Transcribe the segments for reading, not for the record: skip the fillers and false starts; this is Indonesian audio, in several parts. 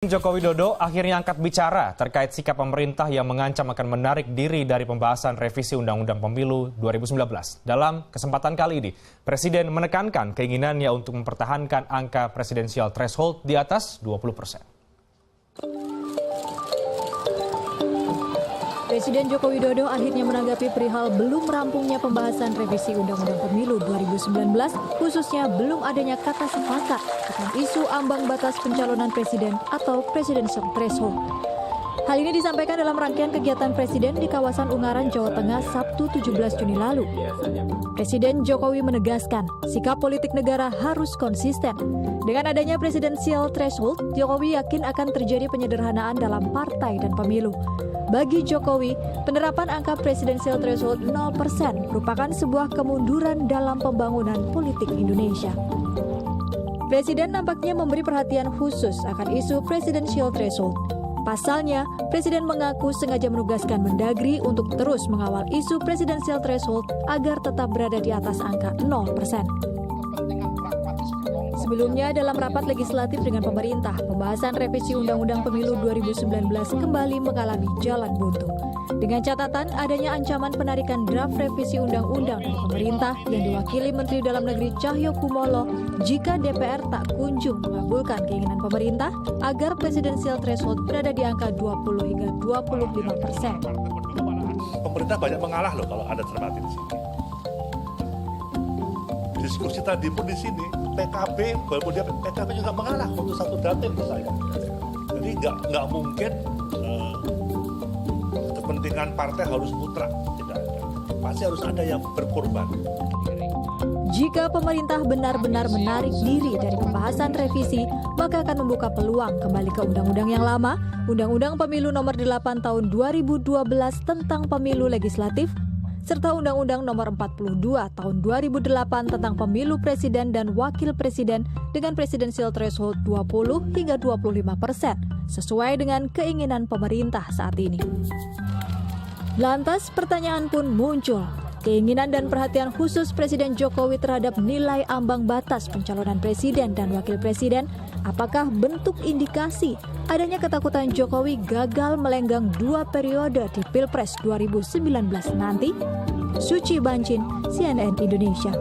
Joko Widodo akhirnya angkat bicara terkait sikap pemerintah yang mengancam akan menarik diri dari pembahasan revisi Undang-Undang Pemilu 2019. Dalam kesempatan kali ini, Presiden menekankan keinginannya untuk mempertahankan angka presidensial threshold di atas 20%. Presiden Joko Widodo akhirnya menanggapi perihal belum rampungnya pembahasan revisi Undang-Undang Pemilu 2019, khususnya belum adanya kata sepakat akan isu ambang batas pencalonan presiden atau presidential threshold. Hal ini disampaikan dalam rangkaian kegiatan Presiden di kawasan Ungaran, Jawa Tengah, Sabtu 17 Juni lalu. Presiden Jokowi menegaskan sikap politik negara harus konsisten. Dengan adanya presidensial threshold, Jokowi yakin akan terjadi penyederhanaan dalam partai dan pemilu. Bagi Jokowi, penerapan angka presidensial threshold 0% merupakan sebuah kemunduran dalam pembangunan politik Indonesia. Presiden nampaknya memberi perhatian khusus akan isu presidensial threshold. Pasalnya, Presiden mengaku sengaja menugaskan Mendagri untuk terus mengawal isu presidensial threshold agar tetap berada di atas angka 0%. Sebelumnya, dalam rapat legislatif dengan pemerintah, pembahasan revisi Undang-Undang Pemilu 2019 kembali mengalami jalan buntu. Dengan catatan adanya ancaman penarikan draft revisi Undang-Undang dari pemerintah yang diwakili Menteri Dalam Negeri Cahyokumolo jika DPR tak kunjung mengabulkan keinginan pemerintah agar presidensial threshold berada di angka 20 hingga 25%. Pemerintah banyak mengalah loh kalau Anda cermati di sini. Diskusi tadi pun di sini, PKB, walaupun dia PKB juga mengalah untuk satu data misalnya. Jadi nggak mungkin kepentingan partai harus mutlak, tidak ada. Pasti harus ada yang berkorban. Jika pemerintah benar-benar menarik diri dari pembahasan revisi, maka akan membuka peluang kembali ke undang-undang yang lama, Undang-Undang Pemilu Nomor 8 Tahun 2012 tentang Pemilu Legislatif, serta Undang-Undang Nomor 42 Tahun 2008 tentang Pemilu Presiden dan Wakil Presiden dengan presidensial threshold 20 hingga 25%, sesuai dengan keinginan pemerintah saat ini. Lantas pertanyaan pun muncul. Keinginan dan perhatian khusus Presiden Jokowi terhadap nilai ambang batas pencalonan presiden dan wakil presiden, apakah bentuk indikasi adanya ketakutan Jokowi gagal melenggang 2 periode di Pilpres 2019 nanti? Suci Bancin, CNN Indonesia.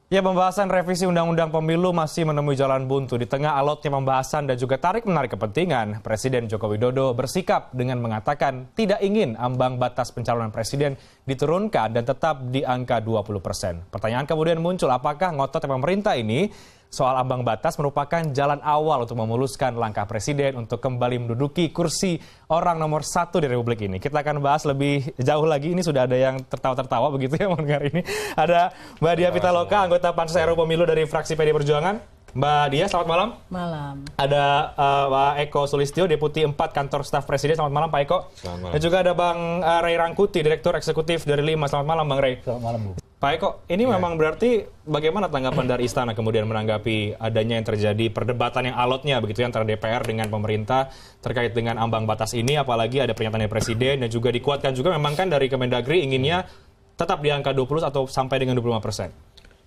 Ya, pembahasan revisi Undang-Undang Pemilu masih menemui jalan buntu. Di tengah alotnya pembahasan dan juga tarik-menarik kepentingan, Presiden Joko Widodo bersikap dengan mengatakan tidak ingin ambang batas pencalonan presiden diturunkan dan tetap di angka 20%. Pertanyaan kemudian muncul, apakah ngotot pemerintah ini soal ambang batas merupakan jalan awal untuk memuluskan langkah presiden untuk kembali menduduki kursi orang nomor 1 di Republik ini. Kita akan bahas lebih jauh lagi. Ini sudah ada yang tertawa-tertawa begitu ya mendengar ini. Ada Mbak Diah Pitaloka, anggota Pansus RUU Pemilu dari fraksi PD Perjuangan. Mbak Diah, selamat malam. Malam. Ada Pak Eko Sulistyo, Deputi 4 Kantor Staf Presiden. Selamat malam Pak Eko. Selamat malam. Dan juga ada Bang Ray Rangkuti, Direktur Eksekutif dari 5. Selamat malam Bang Ray. Selamat malam Bu. Pak Eko, ini memang berarti bagaimana tanggapan dari Istana kemudian menanggapi adanya yang terjadi perdebatan yang alotnya begitu ya, antara DPR dengan pemerintah terkait dengan ambang batas ini, apalagi ada pernyataan dari Presiden dan juga dikuatkan juga memang kan dari Kemendagri inginnya tetap di angka 20 atau sampai dengan 25%.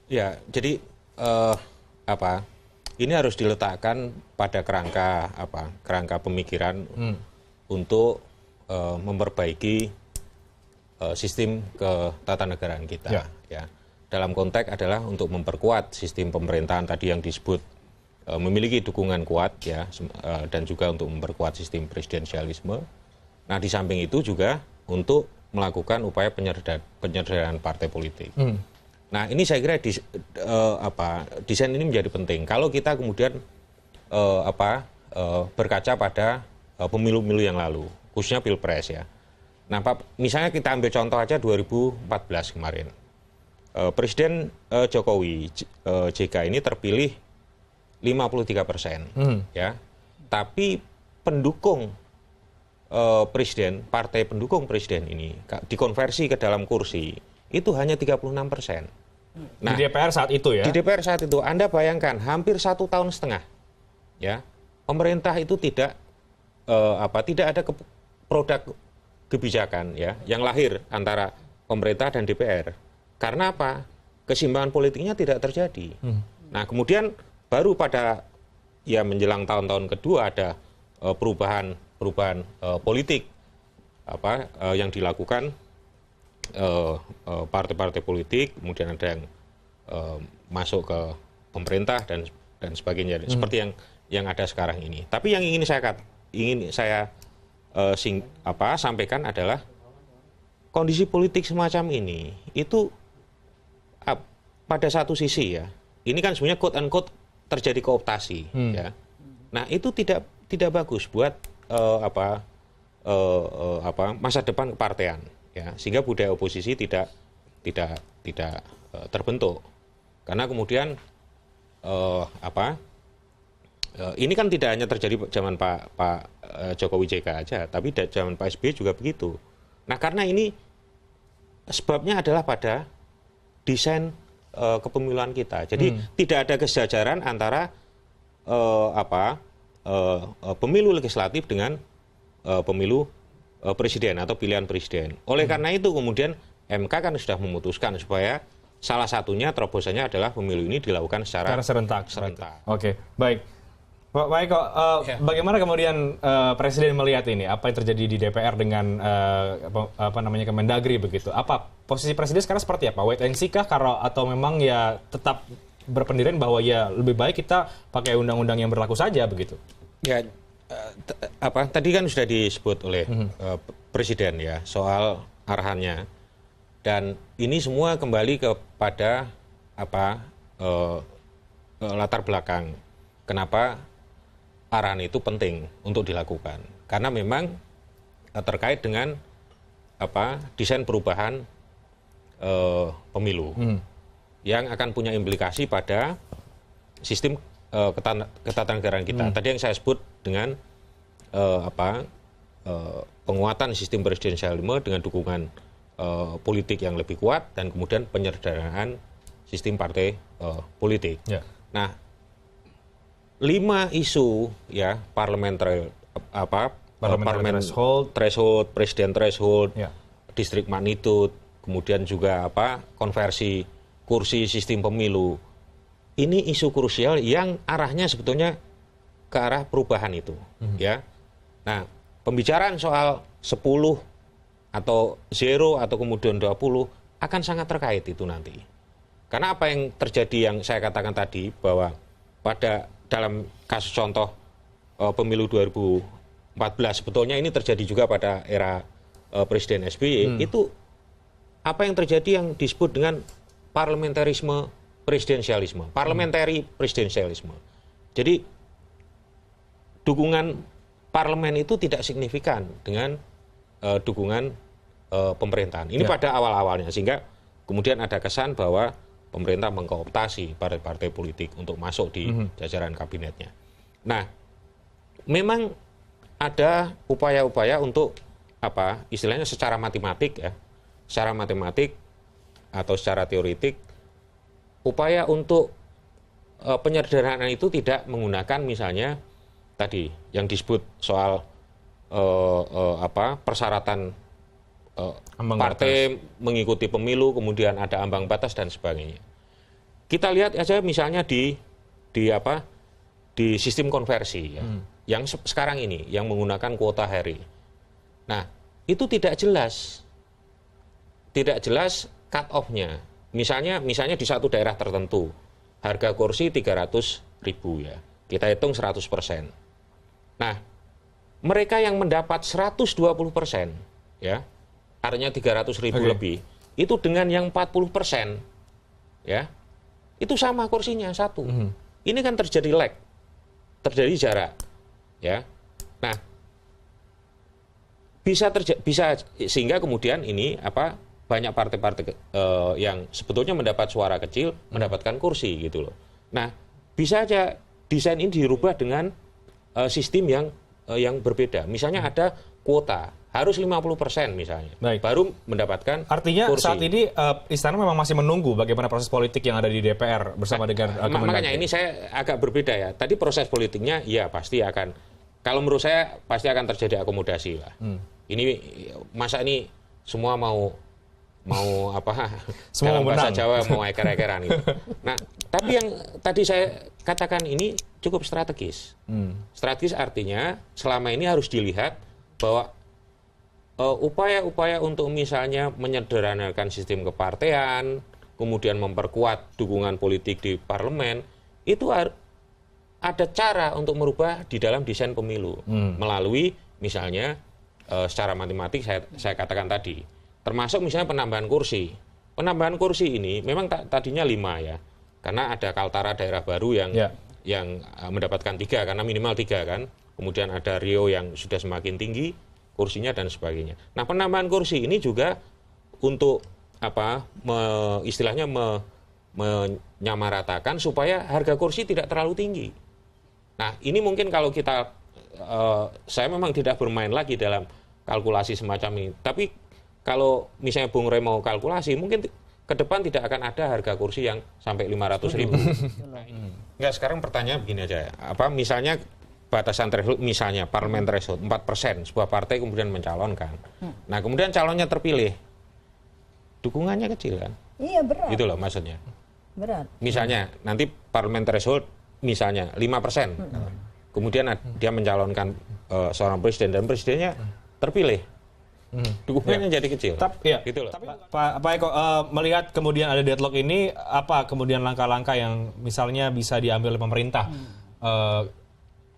Ya, jadi ini harus diletakkan pada kerangka pemikiran untuk memperbaiki sistem ketatanegaraan kita. Ya. Dalam konteks adalah untuk memperkuat sistem pemerintahan tadi yang disebut memiliki dukungan kuat ya, dan juga untuk memperkuat sistem presidensialisme. Nah, di samping itu juga untuk melakukan upaya penyederhanaan partai politik. Nah, ini saya kira desain ini menjadi penting. Kalau kita kemudian berkaca pada pemilu-pemilu yang lalu, khususnya Pilpres ya. Nah, misalnya kita ambil contoh aja 2014 kemarin. Presiden Jokowi JK ini terpilih 53%, ya. Tapi pendukung presiden, partai pendukung presiden ini dikonversi ke dalam kursi itu hanya 36%. Nah, di DPR saat itu ya? Di DPR saat itu, Anda bayangkan hampir 1,5 tahun, ya, pemerintah itu tidak ada produk kebijakan ya yang lahir antara pemerintah dan DPR. Karena apa? Keseimbangan politiknya tidak terjadi. Nah, kemudian baru pada ya menjelang tahun-tahun kedua ada perubahan politik yang dilakukan partai-partai politik, kemudian ada yang masuk ke pemerintah dan sebagainya, seperti yang ada sekarang ini. Tapi yang ingin saya sampaikan adalah kondisi politik semacam ini itu pada satu sisi ya, ini kan sebenarnya quote unquote terjadi kooptasi ya. Nah, itu tidak bagus buat masa depan kepartean ya, sehingga budaya oposisi tidak terbentuk. Karena kemudian ini kan tidak hanya terjadi zaman Pak Jokowi JK aja, tapi zaman Pak SBY juga begitu. Nah, karena ini sebabnya adalah pada desain kepemiluan kita. Jadi tidak ada kesejajaran antara pemilu legislatif dengan pemilu presiden atau pilihan presiden. Oleh karena itu kemudian MK kan sudah memutuskan supaya salah satunya terobosannya adalah pemilu ini dilakukan secara serentak. Oke, baik. Pak Eko, bagaimana kemudian Presiden melihat ini? Apa yang terjadi di DPR dengan Kemendagri begitu? Apa posisi Presiden sekarang seperti apa? Wait and see kah? Atau memang ya tetap berpendirian bahwa ya lebih baik kita pakai undang-undang yang berlaku saja begitu? Ya, tadi kan sudah disebut oleh Presiden ya soal arahannya, dan ini semua kembali kepada latar belakang kenapa arahan itu penting untuk dilakukan, karena memang terkait dengan desain perubahan pemilu yang akan punya implikasi pada sistem ketatanegaraan kita. Tadi yang saya sebut dengan penguatan sistem presidensialisme dengan dukungan politik yang lebih kuat dan kemudian penyederhanaan sistem partai politik. Ya. Nah, 5 isu ya parlemen threshold, presiden threshold, ya, district magnitude, kemudian juga konversi kursi sistem pemilu. Ini isu krusial yang arahnya sebetulnya ke arah perubahan itu, ya. Nah, pembicaraan soal 10 atau 0 atau kemudian 20 akan sangat terkait itu nanti. Karena apa yang terjadi yang saya katakan tadi bahwa dalam kasus contoh pemilu 2014 sebetulnya ini terjadi juga pada era Presiden SBY, itu apa yang terjadi yang disebut dengan parlementarisme presidensialisme, parliamentary presidensialisme. Jadi dukungan parlemen itu tidak signifikan dengan dukungan pemerintahan. Ini pada awal-awalnya, sehingga kemudian ada kesan bahwa pemerintah mengkooptasi partai-partai politik untuk masuk di jajaran kabinetnya. Nah, memang ada upaya-upaya untuk istilahnya secara matematik ya, secara matematik atau secara teoritik, upaya untuk penyederhanaan itu tidak menggunakan misalnya tadi yang disebut soal persyaratan partai mengikuti pemilu, kemudian ada ambang batas dan sebagainya. Kita lihat aja misalnya di sistem konversi ya, yang sekarang ini yang menggunakan kuota hari. Nah, itu tidak jelas cut off-nya. Misalnya di satu daerah tertentu harga kursi 300.000 ya, kita hitung 100%. Nah, mereka yang mendapat 120% ya, artinya 300.000 lebih, itu dengan yang 40%, ya, itu sama kursinya satu. Ini kan terjadi lag, terjadi jarak, ya. Nah, bisa sehingga kemudian ini banyak partai-partai yang sebetulnya mendapat suara kecil mendapatkan kursi gitu loh. Nah, bisa aja desain ini dirubah dengan sistem yang berbeda. Misalnya ada kuota harus 50% misalnya, baru mendapatkan artinya kursi. Saat ini Istana memang masih menunggu bagaimana proses politik yang ada di DPR bersama dengan makanya ini saya agak berbeda ya. Tadi proses politiknya ya pasti akan, kalau menurut saya pasti akan terjadi akomodasi lah. Ini masa ini semua mau mau apa Semua dalam bahasa menang. Jawa mau eker-ekeran gitu. Nah, tapi yang tadi saya katakan ini cukup strategis. Strategis artinya selama ini harus dilihat bahwa upaya-upaya untuk misalnya menyederhanakan sistem kepartean, kemudian memperkuat dukungan politik di parlemen, itu ada cara untuk merubah di dalam desain pemilu melalui misalnya secara matematik saya katakan tadi, termasuk misalnya penambahan kursi. Penambahan kursi ini memang tadinya 5 ya, karena ada kaltara daerah baru yang mendapatkan 3 karena minimal 3 kan. Kemudian ada Rio yang sudah semakin tinggi kursinya dan sebagainya. Nah, penambahan kursi ini juga untuk istilahnya menyamaratakan supaya harga kursi tidak terlalu tinggi. Nah, ini mungkin kalau saya memang tidak bermain lagi dalam kalkulasi semacam ini. Tapi kalau misalnya Bung Rey mau kalkulasi, mungkin ke depan tidak akan ada harga kursi yang sampai 500.000. Enggak, sekarang pertanyaan begini aja. Misalnya batasan threshold, misalnya parlemen threshold 4%, sebuah partai kemudian mencalonkan. Nah, kemudian calonnya terpilih. Dukungannya kecil kan? Iya, berat. Gitu loh maksudnya. Berat. Misalnya nanti parlemen threshold misalnya 5%. Kemudian dia mencalonkan seorang presiden dan presidennya terpilih. Dukungannya jadi kecil. Gitu loh. Tapi Pak Eko, melihat kemudian ada deadlock ini, apa kemudian langkah-langkah yang misalnya bisa diambil oleh pemerintah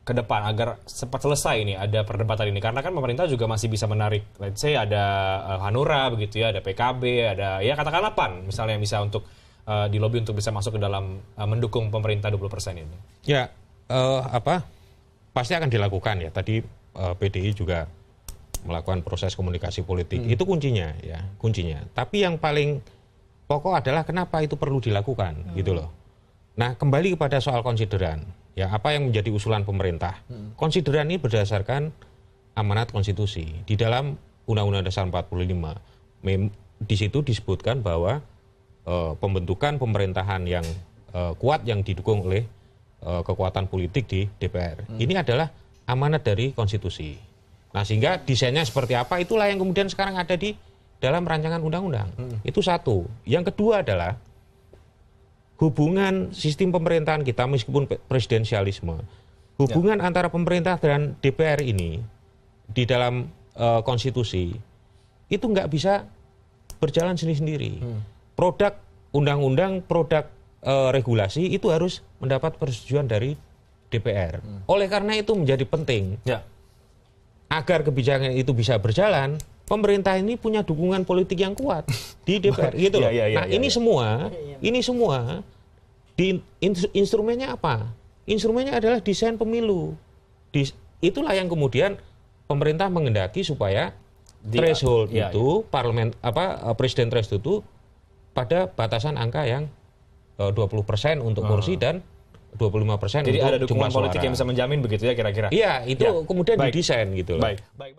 ke depan agar cepat selesai ini, ada perdebatan ini? Karena kan pemerintah juga masih bisa menarik, let's say ada Hanura begitu ya, ada PKB, ada ya katakanlah PAN misalnya yang bisa untuk di lobby untuk bisa masuk ke dalam mendukung pemerintah 20% ini. Ya, pasti akan dilakukan ya. Tadi PDI juga melakukan proses komunikasi politik. Itu kuncinya ya, kuncinya. Tapi yang paling pokok adalah kenapa itu perlu dilakukan gitu loh. Nah, kembali kepada soal konsideran. Ya, apa yang menjadi usulan pemerintah? Konsideran ini berdasarkan amanat konstitusi. Di dalam Undang-Undang Dasar 45, di situ disebutkan bahwa pembentukan pemerintahan yang kuat yang didukung oleh kekuatan politik di DPR. Ini adalah amanat dari konstitusi. Nah, sehingga desainnya seperti apa, itulah yang kemudian sekarang ada di dalam rancangan undang-undang. Itu satu. Yang kedua adalah hubungan sistem pemerintahan kita meskipun presidensialisme, hubungan antara pemerintah dan DPR ini di dalam konstitusi itu nggak bisa berjalan sendiri-sendiri. Produk undang-undang, produk regulasi itu harus mendapat persetujuan dari DPR. Oleh karena itu menjadi penting agar kebijakan itu bisa berjalan, pemerintah ini punya dukungan politik yang kuat di DPR gitu loh. Ini semua di instrumennya apa? Instrumennya adalah desain pemilu. Itulah yang kemudian pemerintah mengendaki supaya threshold itu parlemen presiden threshold itu pada batasan angka yang 20% untuk kursi dan 25% untuk jumlah suara. Jadi ada dukungan politik yang bisa menjamin begitu ya kira-kira. Iya, itu kemudian didesain gitu loh. Baik.